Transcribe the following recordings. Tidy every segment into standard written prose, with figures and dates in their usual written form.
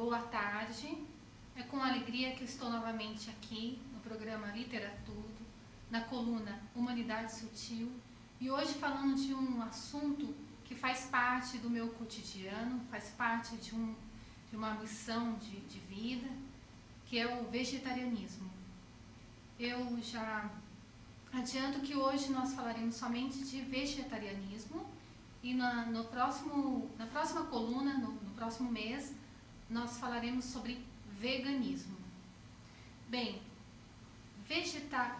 Boa tarde, é com alegria que eu estou novamente aqui no programa Literatudo, na coluna Humanidade Sutil, e hoje falando de um assunto que faz parte do meu cotidiano, faz parte de uma missão de vida, que é o vegetarianismo. Eu já adianto que hoje nós falaremos somente de vegetarianismo e na próxima coluna, no próximo mês, nós falaremos sobre veganismo. Bem,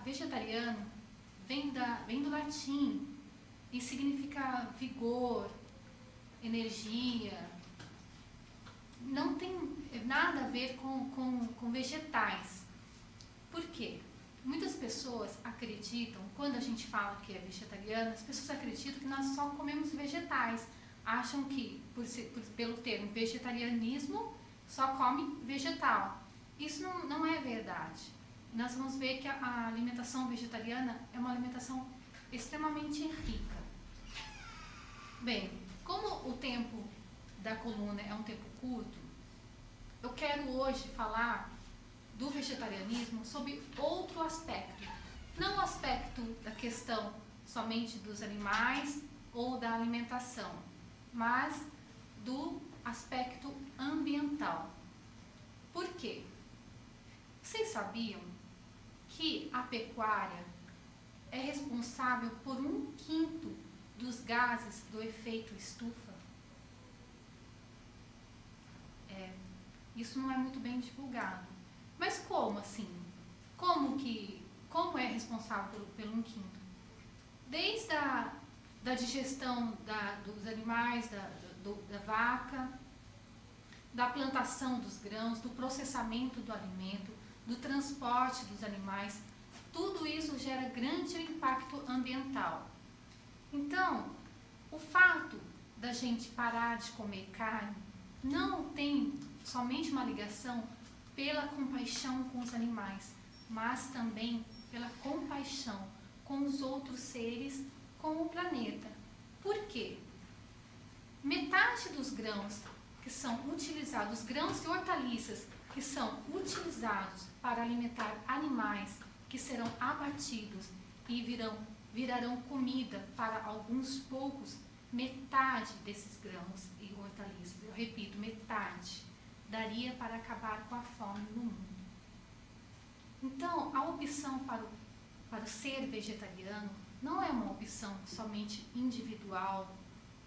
vegetariano vem do latim e significa vigor, energia. Não tem nada a ver com vegetais. Por quê? Muitas pessoas acreditam, quando a gente fala que é vegetariano, as pessoas acreditam que nós só comemos vegetais. Acham que, pelo termo vegetarianismo, só come vegetal. Isso não é verdade. Nós vamos ver que a alimentação vegetariana é uma alimentação extremamente rica. Bem, como o tempo da coluna é um tempo curto, eu quero hoje falar do vegetarianismo sob outro aspecto. Não o aspecto da questão somente dos animais ou da alimentação, mas do aspecto ambiental. Por quê? Vocês sabiam que a pecuária é responsável por 1/5 dos gases do efeito estufa? Isso não é muito bem divulgado. Mas como assim? Como é responsável pelo 1/5? Desde da digestão dos animais, da vaca, da plantação dos grãos, do processamento do alimento, do transporte dos animais, tudo isso gera grande impacto ambiental. Então, o fato da gente parar de comer carne não tem somente uma ligação pela compaixão com os animais, mas também pela compaixão com os outros seres, com o planeta. Por quê? Metade dos grãos que são utilizados, grãos e hortaliças que são utilizados para alimentar animais que serão abatidos e virarão comida para alguns poucos, metade desses grãos e hortaliças, eu repito, metade, daria para acabar com a fome no mundo. Então, a opção para o ser vegetariano não é uma opção somente individual,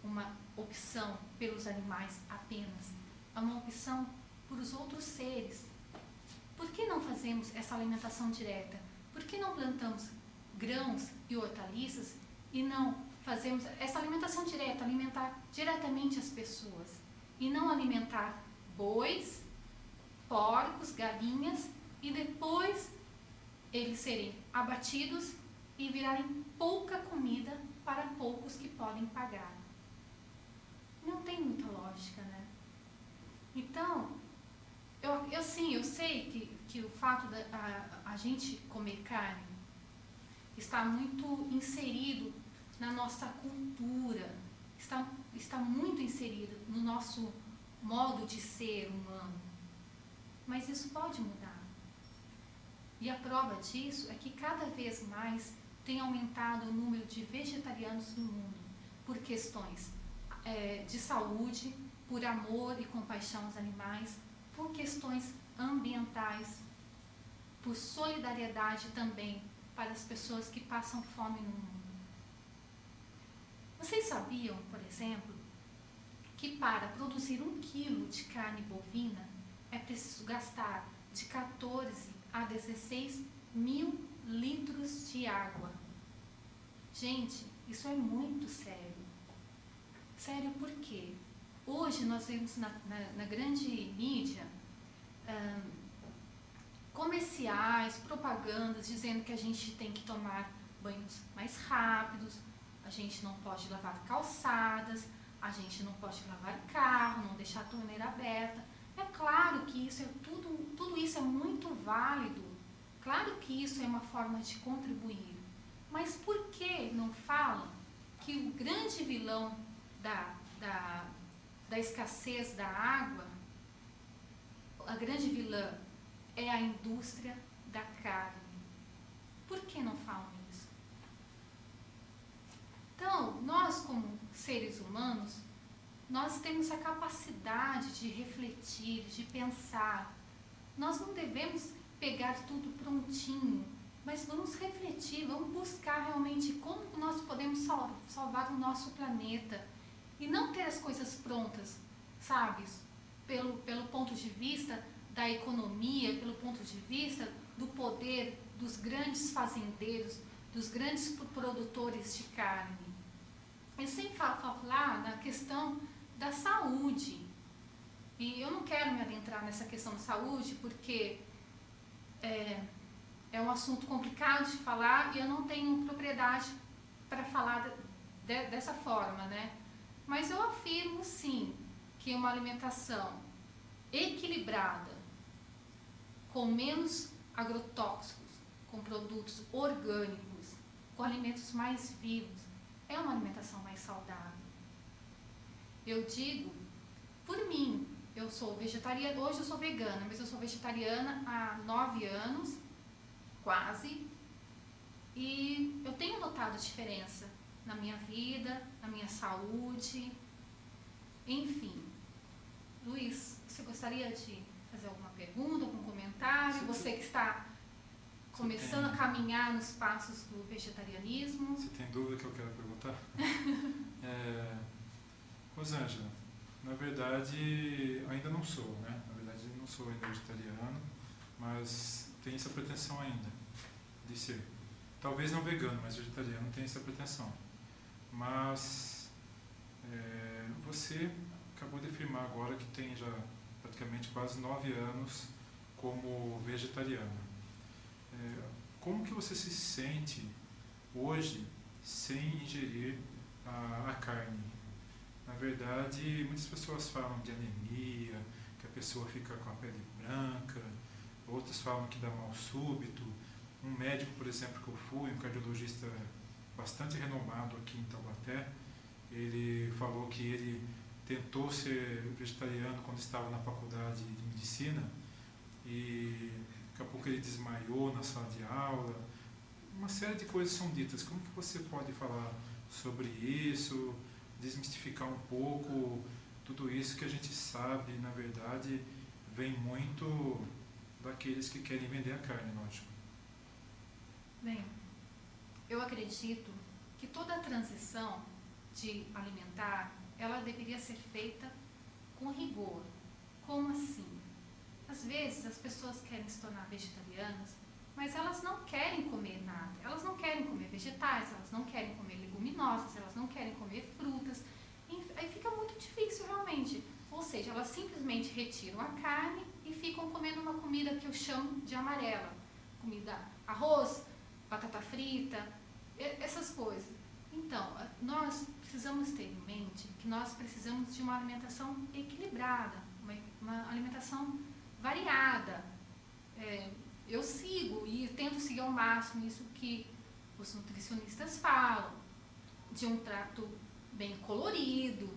uma opção pelos animais apenas, é uma opção por os outros seres. Por que não fazemos essa alimentação direta? Por que não plantamos grãos e hortaliças e não fazemos essa alimentação direta, alimentar diretamente as pessoas e não alimentar bois, porcos, galinhas e depois eles serem abatidos e virarem pouca comida para poucos que podem pagar? Não tem muita lógica, né? Então, eu sei que o fato de a gente comer carne está muito inserido na nossa cultura, está muito inserido no nosso modo de ser humano. Mas isso pode mudar. E a prova disso é que cada vez mais tem aumentado o número de vegetarianos no mundo, por questões de saúde, por amor e compaixão aos animais, por questões ambientais, por solidariedade também para as pessoas que passam fome no mundo. Vocês sabiam, por exemplo, que para produzir 1 quilo de carne bovina é preciso gastar de 14 a 16 mil litros de água? Gente, isso é muito sério. Sério por quê? Hoje nós vemos na grande mídia comerciais, propagandas dizendo que a gente tem que tomar banhos mais rápidos, a gente não pode lavar calçadas, a gente não pode lavar carro, não deixar a torneira aberta. É claro que isso tudo isso é muito válido, claro que isso é uma forma de contribuir, mas por que não fala que o grande vilão da escassez da água a grande vilã é a indústria da carne. Por que não falam isso? Então, nós como seres humanos, nós temos a capacidade de refletir, de pensar. Nós não devemos pegar tudo prontinho, mas vamos refletir, vamos buscar realmente como nós podemos salvar o nosso planeta e não ter as coisas prontas, sabe? Pelo ponto de vista da economia, pelo ponto de vista do poder dos grandes fazendeiros, dos grandes produtores de carne. Eu sempre falo lá na questão da saúde. E eu não quero me adentrar nessa questão da saúde porque é um assunto complicado de falar e eu não tenho propriedade para falar dessa forma, né? Mas eu afirmo sim que uma alimentação equilibrada, com menos agrotóxicos, com produtos orgânicos, com alimentos mais vivos, é uma alimentação mais saudável. Eu digo, por mim, eu sou vegetariana, hoje eu sou vegana, mas eu sou vegetariana há 9 anos, quase, e eu tenho notado a diferença na minha vida, na minha saúde, enfim. Luiz, você gostaria de fazer alguma pergunta, algum comentário? Você que está começando a caminhar nos passos do vegetarianismo. Você tem dúvida que eu quero perguntar? Rosângela, na verdade, ainda não sou, né? Na verdade, não sou ainda vegetariano, mas tenho essa pretensão ainda de ser. Talvez não vegano, mas vegetariano tem essa pretensão. Mas você acabou de afirmar agora que tem já praticamente quase 9 anos como vegetariana. Como que você se sente hoje sem ingerir a carne? Na verdade, muitas pessoas falam de anemia, que a pessoa fica com a pele branca, outras falam que dá mal súbito. Um médico, por exemplo, que eu fui, um cardiologista bastante renomado aqui em Taubaté, ele falou que ele tentou ser vegetariano quando estava na faculdade de medicina e daqui a pouco ele desmaiou na sala de aula. Uma série de coisas são ditas. Como que você pode falar sobre isso, desmistificar um pouco tudo isso que a gente sabe, na verdade, vem muito daqueles que querem vender a carne, lógico. Bem, eu acredito que toda a transição de alimentar, ela deveria ser feita com rigor. Como assim? Às vezes as pessoas querem se tornar vegetarianas, mas elas não querem comer nada. Elas não querem comer vegetais, elas não querem comer leguminosas, elas não querem comer frutas. Aí fica muito difícil realmente. Ou seja, elas simplesmente retiram a carne e ficam comendo uma comida que eu chamo de amarela. Comida, arroz, batata frita, essas coisas. Então, nós precisamos ter em mente que nós precisamos de uma alimentação equilibrada, uma alimentação variada. Eu sigo e tento seguir ao máximo isso que os nutricionistas falam, de um prato bem colorido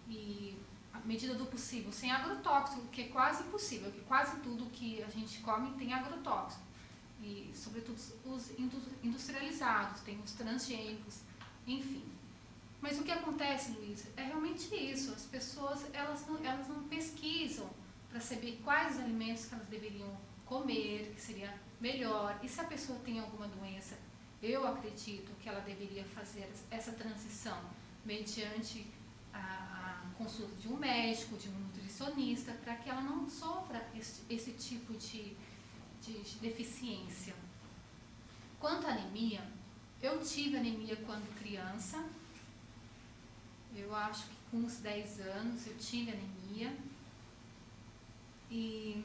e, à medida do possível, sem agrotóxico, que é quase impossível, que quase tudo que a gente come tem agrotóxico. E, sobretudo, os industrializados, tem os transgênicos, enfim. Mas o que acontece, Luiz, é realmente isso. As pessoas, elas não pesquisam para saber quais alimentos que elas deveriam comer, que seria melhor. E se a pessoa tem alguma doença, eu acredito que ela deveria fazer essa transição mediante a consulta de um médico, de um nutricionista, para que ela não sofra esse tipo de deficiência. Quanto à anemia, eu tive anemia quando criança. Eu acho que com uns 10 anos eu tive anemia. E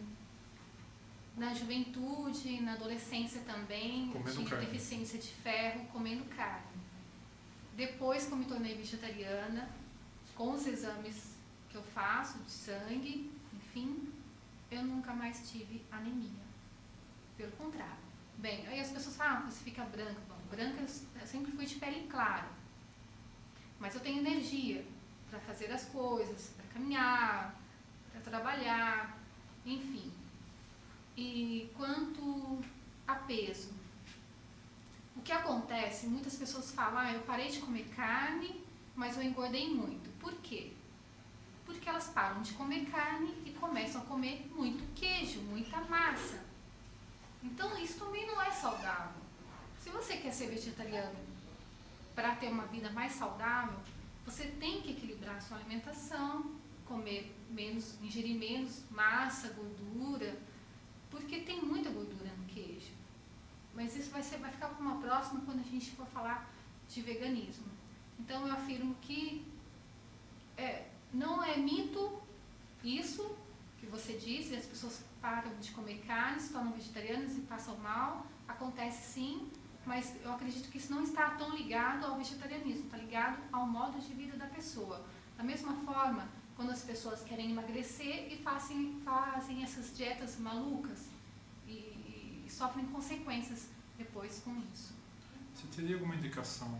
na juventude, na adolescência também, eu tinha deficiência de ferro comendo carne. Depois que eu me tornei vegetariana, com os exames que eu faço de sangue, enfim, eu nunca mais tive anemia. Pelo contrário. Bem, aí as pessoas falam, você fica branca. Bom, branca eu sempre fui de pele clara. Mas eu tenho energia para fazer as coisas, para caminhar, para trabalhar, enfim. E quanto a peso, o que acontece, muitas pessoas falam, eu parei de comer carne, mas eu engordei muito. Por quê? Porque elas param de comer carne e começam a comer muito queijo, muita massa. Então isso também não é saudável. Se você quer ser vegetariano para ter uma vida mais saudável, você tem que equilibrar a sua alimentação, comer menos, ingerir menos massa, gordura, porque tem muita gordura no queijo. Mas isso vai ficar para uma próxima quando a gente for falar de veganismo. Então eu afirmo que não é mito isso que você diz, e as pessoas param de comer carne, se tornam vegetarianas e passam mal. Acontece sim, mas eu acredito que isso não está tão ligado ao vegetarianismo, está ligado ao modo de vida da pessoa. Da mesma forma, quando as pessoas querem emagrecer e fazem essas dietas malucas e sofrem consequências depois com isso. Você teria alguma indicação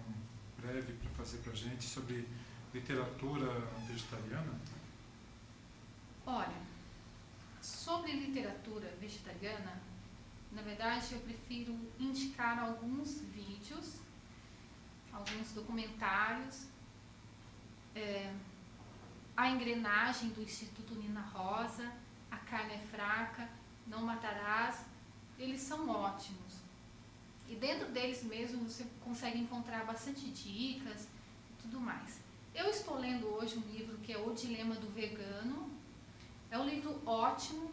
breve para fazer para a gente sobre literatura vegetariana? Olha, sobre literatura vegetariana, na verdade eu prefiro indicar alguns vídeos, alguns documentários. A Engrenagem, do Instituto Nina Rosa, A Carne é Fraca, Não Matarás, eles são ótimos. E dentro deles mesmo você consegue encontrar bastante dicas e tudo mais. Eu estou lendo hoje um livro que é O Dilema do Vegano. É um livro ótimo,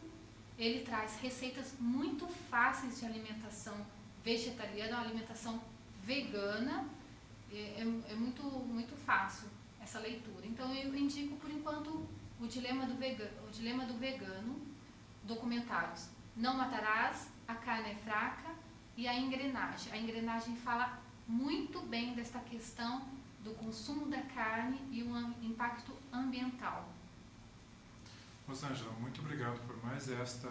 ele traz receitas muito fáceis de alimentação vegetariana, alimentação vegana. É muito, muito fácil essa leitura. Então eu indico por enquanto O Dilema do Vegano, documentários Não Matarás, A Carne é Fraca e A Engrenagem. A Engrenagem fala muito bem desta questão do consumo da carne e o impacto ambiental. Rosângela, muito obrigado por mais esta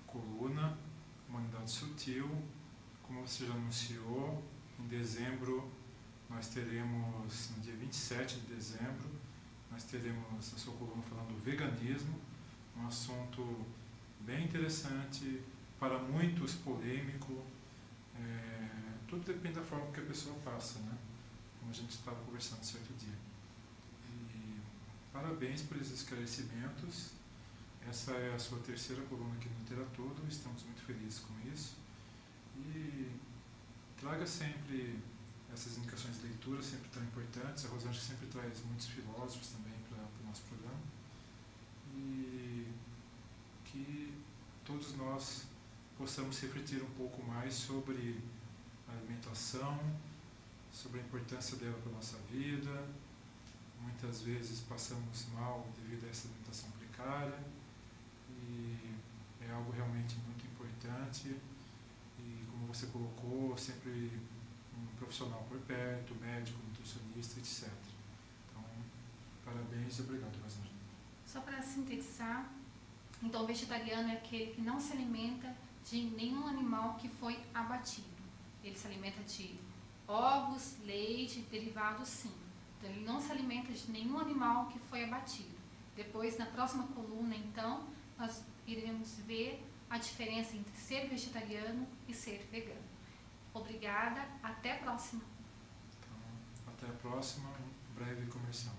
coluna, Humanidade Sutil. Como você já anunciou, em dezembro nós teremos, no dia 27 de dezembro, nós teremos a sua coluna falando do veganismo, um assunto bem interessante, para muitos polêmico. Tudo depende da forma que a pessoa passa, né? Como a gente estava conversando certo dia. E parabéns por esses esclarecimentos. Essa é a sua terceira coluna aqui no Literatura, estamos muito felizes com isso. E traga sempre essas indicações de leitura, sempre tão importantes. A Rosângela sempre traz muitos filósofos também para o nosso programa. E que todos nós possamos refletir um pouco mais sobre a alimentação, sobre a importância dela para a nossa vida. Muitas vezes passamos mal devido a essa alimentação precária e é algo realmente muito importante. E como você colocou, sempre um profissional por perto, médico, nutricionista, etc. Então, parabéns e obrigado, Rosângela. Só para sintetizar, então o vegetariano é aquele que não se alimenta de nenhum animal que foi abatido. Ele se alimenta de ovos, leite, derivados sim. Então ele não se alimenta de nenhum animal que foi abatido. Depois, na próxima coluna, então, nós iremos ver a diferença entre ser vegetariano e ser vegano. Obrigada, até a próxima. Então, até a próxima, um breve comercial.